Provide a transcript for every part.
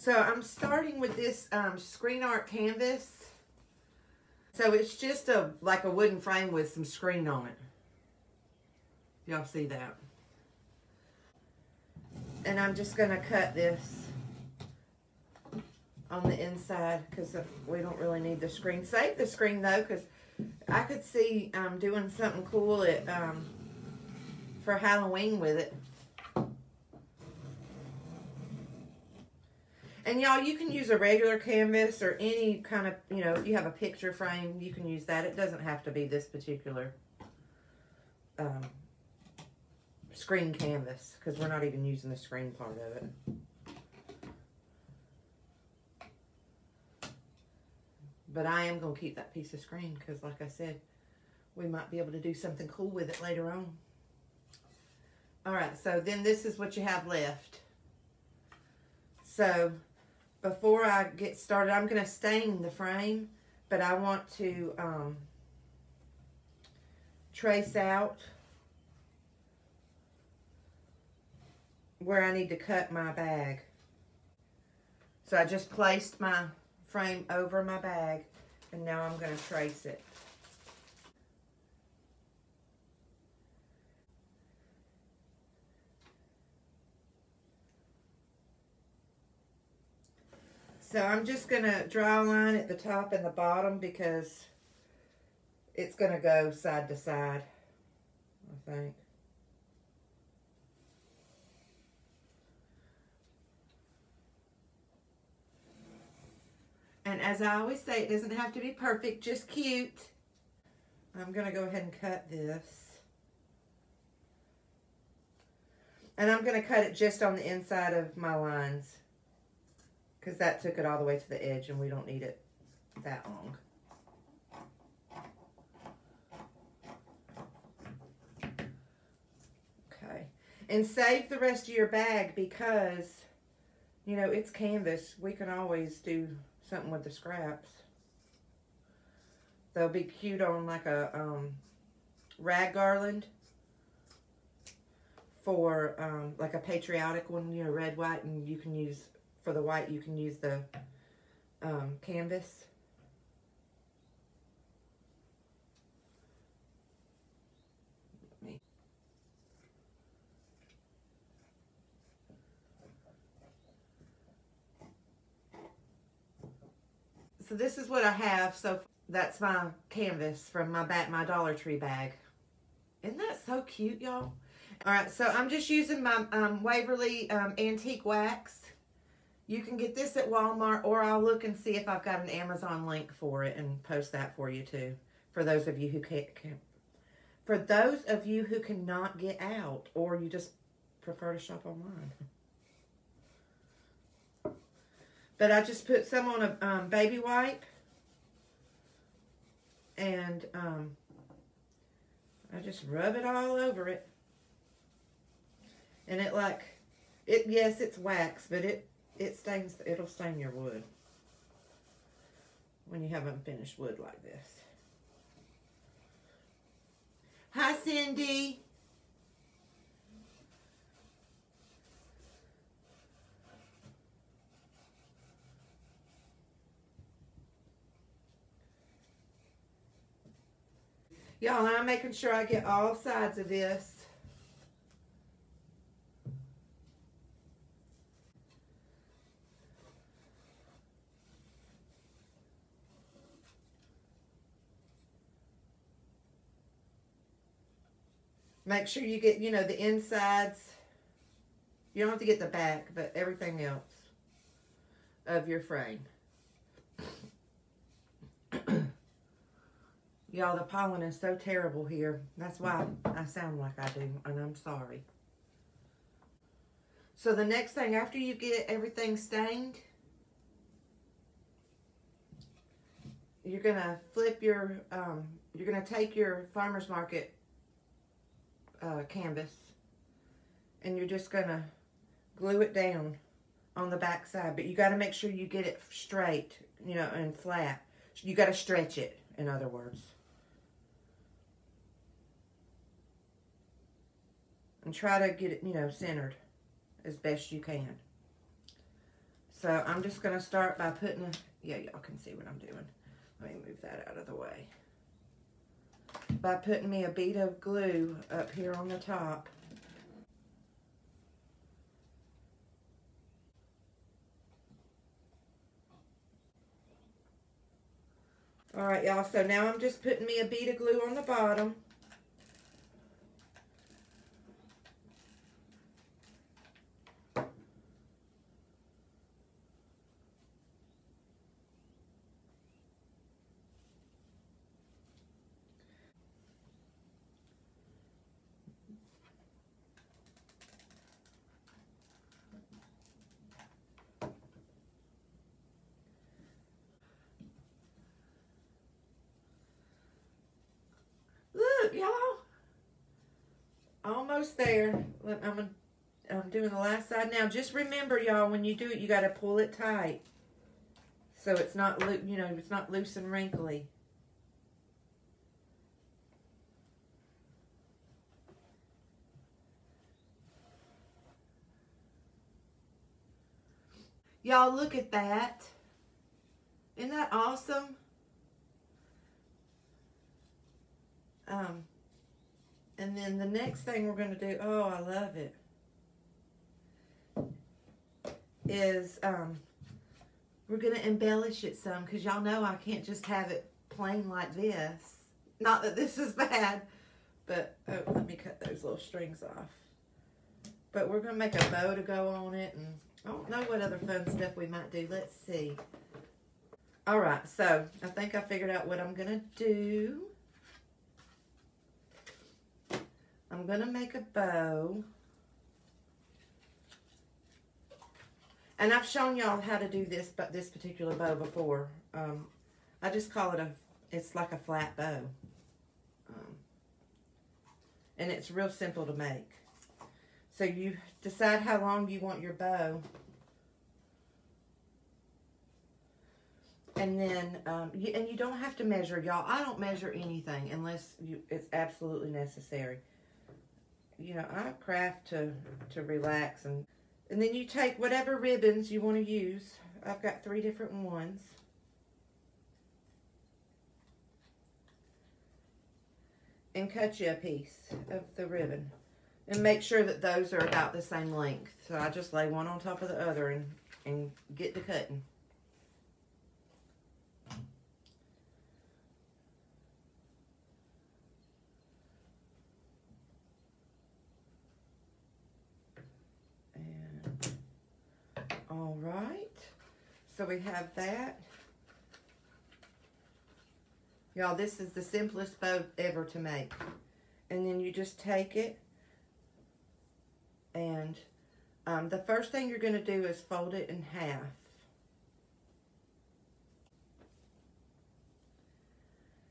So I'm starting with this screen art canvas. So it's just like a wooden frame with some screen on it. Y'all see that? And I'm just going to cut this on the inside because we don't really need the screen. Save the screen though, because I could see doing something cool for Halloween with it. And y'all, you can use a regular canvas or any kind of, you know, if you have a picture frame, you can use that. It doesn't have to be this particular screen canvas because we're not even using the screen part of it. But I am going to keep that piece of screen because, like I said, we might be able to do something cool with it later on. All right, so then this is what you have left. So before I get started, I'm going to stain the frame, but I want to trace out where I need to cut my bag. So I just placed my frame over my bag, and now I'm going to trace it. So I'm just going to draw a line at the top and the bottom because it's going to go side to side, I think. And as I always say, it doesn't have to be perfect, just cute. I'm going to go ahead and cut this. And I'm going to cut it just on the inside of my lines, because that took it all the way to the edge and we don't need it that long. Okay. And save the rest of your bag because, you know, it's canvas. We can always do something with the scraps. They'll be cute on like a rag garland for like a patriotic one, you know, red, white, and you can use, for the white, you can use the canvas. So this is what I have. So that's my canvas from my Dollar Tree bag. Isn't that so cute, y'all? All right, so I'm just using my Waverly Antique Wax. You can get this at Walmart, or I'll look and see if I've got an Amazon link for it and post that for you too. For those of you who for those of you who cannot get out, or you just prefer to shop online. But I just put some on a baby wipe, and I just rub it all over it. And yes, it's wax, but it stains, it'll stain your wood when you have unfinished wood like this. Hi, Cindy. Y'all, I'm making sure I get all sides of this. Make sure you get, you know, the insides. You don't have to get the back, but everything else of your frame. Y'all, the pollen is so terrible here. That's why I sound like I do, and I'm sorry. So the next thing, after you get everything stained, you're going to flip your, you're going to take your Farmer's Market canvas, and you're just going to glue it down on the back side. But you got to make sure you get it straight, you know, and flat. You got to stretch it, in other words. And try to get it, you know, centered as best you can. So I'm just going to start by putting yeah, y'all can see what I'm doing. Let me move that out of the way. By putting me a bead of glue up here on the top. All right, y'all, so now I'm just putting me a bead of glue on the bottom. Look, y'all. Almost there. Look, I'm doing the last side now. Just remember, y'all, when you do it, you got to pull it tight. So it's not, you know, it's not loose and wrinkly. Y'all, look at that. Isn't that awesome? And then the next thing we're going to do, oh, I love it, is we're going to embellish it some, because y'all know I can't just have it plain like this. Not that this is bad, but oh, let me cut those little strings off. But we're going to make a bow to go on it, and I don't know what other fun stuff we might do. Let's see. All right, so I think I figured out what I'm going to do. I'm going to make a bow. And I've shown y'all how to do this, but this particular bow before. I just call it it's like a flat bow. And it's real simple to make. So you decide how long you want your bow. And then, you don't have to measure, y'all. I don't measure anything unless it's absolutely necessary. You know, I craft to relax. And then you take whatever ribbons you want to use. I've got 3 different ones. And cut you a piece of the ribbon. And make sure that those are about the same length. So I just lay one on top of the other and get to cutting. All right, so we have that. Y'all, this is the simplest bow ever to make. And then you just take it, and the first thing you're going to do is fold it in half.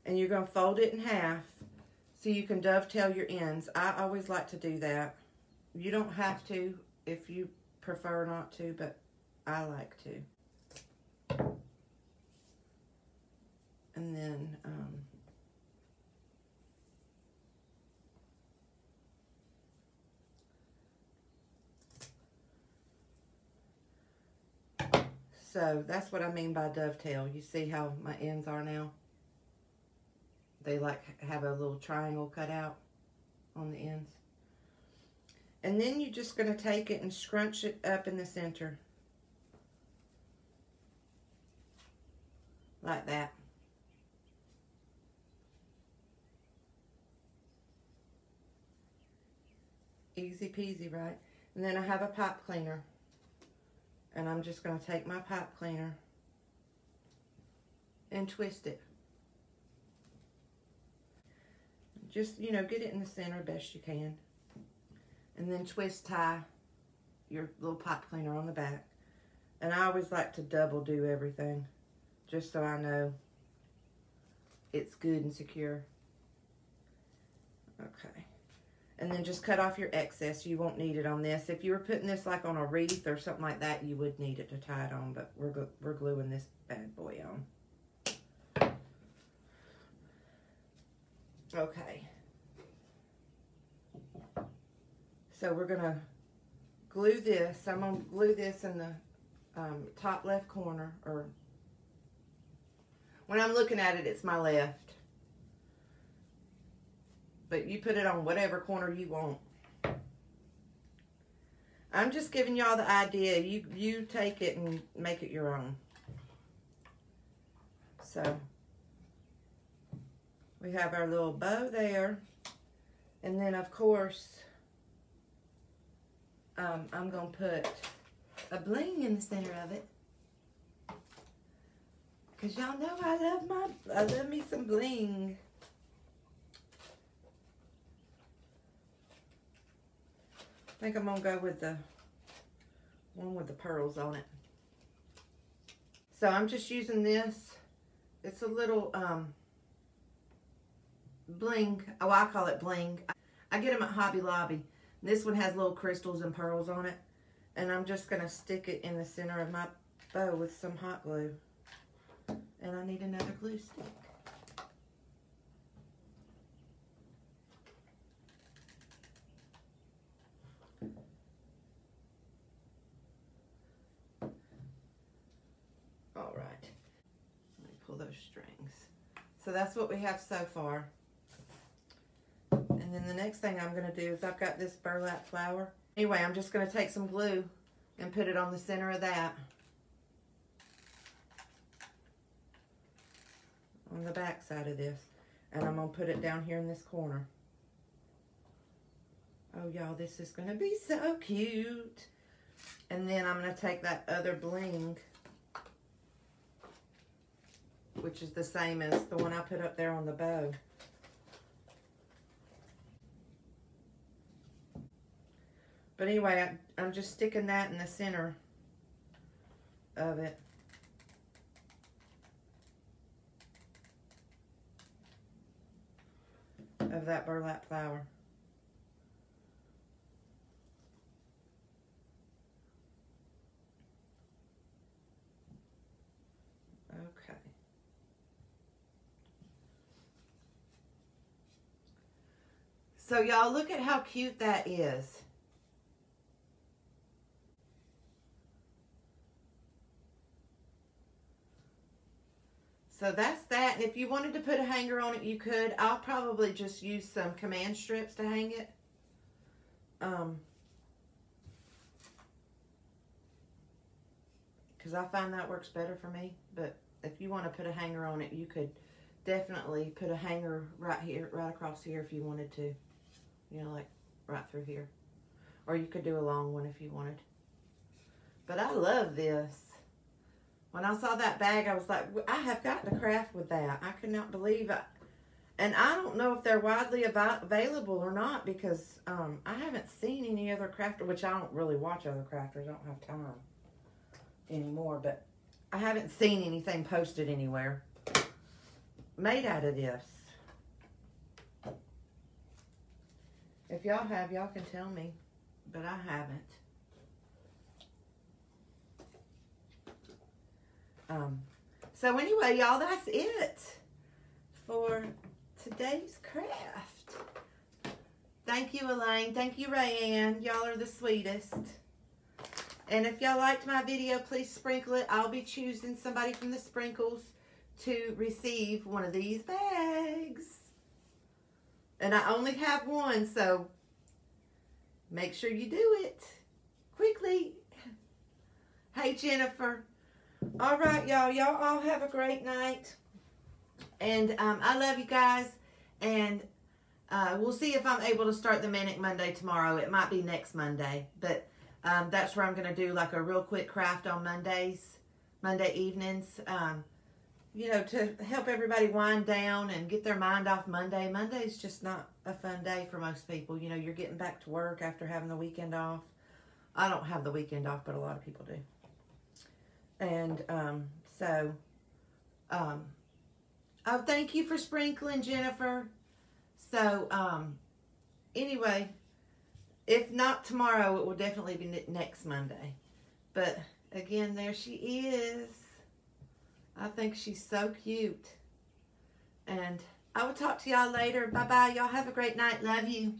And you're going to fold it in half so you can dovetail your ends. I always like to do that. You don't have to if you prefer not to, but I like to. And then so that's what I mean by dovetail. You see how my ends are now? They like have a little triangle cut out on the ends. And then you're just going to take it and scrunch it up in the center. Like that. Easy peasy, right? And then I have a pipe cleaner. And I'm just going to take my pipe cleaner and twist it. Just, you know, get it in the center best you can. And then twist tie your little pipe cleaner on the back. And I always like to double do everything, just so I know it's good and secure. Okay. And then just cut off your excess. You won't need it on this. If you were putting this like on a wreath or something like that, you would need it to tie it on, but we're gluing this bad boy on. Okay. So we're gonna glue this. I'm gonna glue this in the top left corner, or when I'm looking at it, it's my left. But you put it on whatever corner you want. I'm just giving y'all the idea. You take it and make it your own. So we have our little bow there. And then, of course, I'm going to put a bling in the center of it. Because y'all know I love me some bling. I think I'm going to go with the one with the pearls on it. So I'm just using this. It's a little bling. Oh, I call it bling. I get them at Hobby Lobby. This one has little crystals and pearls on it. And I'm just going to stick it in the center of my bow with some hot glue. And I need another glue stick. All right. Let me pull those strings. So that's what we have so far. And then the next thing I'm going to do is I've got this burlap flower. Anyway, I'm just going to take some glue and put it on the center of that. On the back side of this. And I'm going to put it down here in this corner. Oh, y'all, this is going to be so cute. And then I'm going to take that other bling, which is the same as the one I put up there on the bow. But anyway, I'm just sticking that in the center of it. Of that burlap flower. Okay. So y'all look at how cute that is. So that's that. And if you wanted to put a hanger on it, you could. I'll probably just use some command strips to hang it. Because I find that works better for me. But if you want to put a hanger on it, you could definitely put a hanger right here, right across here if you wanted to. You know, like right through here. Or you could do a long one if you wanted. But I love this. When I saw that bag, I was like, I have got to craft with that. I could not believe it. And I don't know if they're widely available or not, because I haven't seen any other crafter, which I don't really watch other crafters. I don't have time anymore, but I haven't seen anything posted anywhere made out of this. If y'all have, y'all can tell me, but I haven't. So anyway, y'all, that's it for today's craft. Thank you, Elaine. Thank you, Rayanne. Y'all are the sweetest. And if y'all liked my video, please sprinkle it. I'll be choosing somebody from the sprinkles to receive one of these bags. And I only have one, so make sure you do it quickly. Hey, Jennifer. All right, y'all. Y'all all have a great night. And I love you guys. And we'll see if I'm able to start the Manic Monday tomorrow. It might be next Monday. But that's where I'm going to do like a real quick craft on Mondays, Monday evenings. You know, to help everybody wind down and get their mind off Monday. Monday's just not a fun day for most people. You know, you're getting back to work after having the weekend off. I don't have the weekend off, but a lot of people do. And oh, thank you for sprinkling, Jennifer. So, anyway, if not tomorrow, it will definitely be next Monday. But, again, there she is. I think she's so cute. And I will talk to y'all later. Bye-bye. Y'all have a great night. Love you.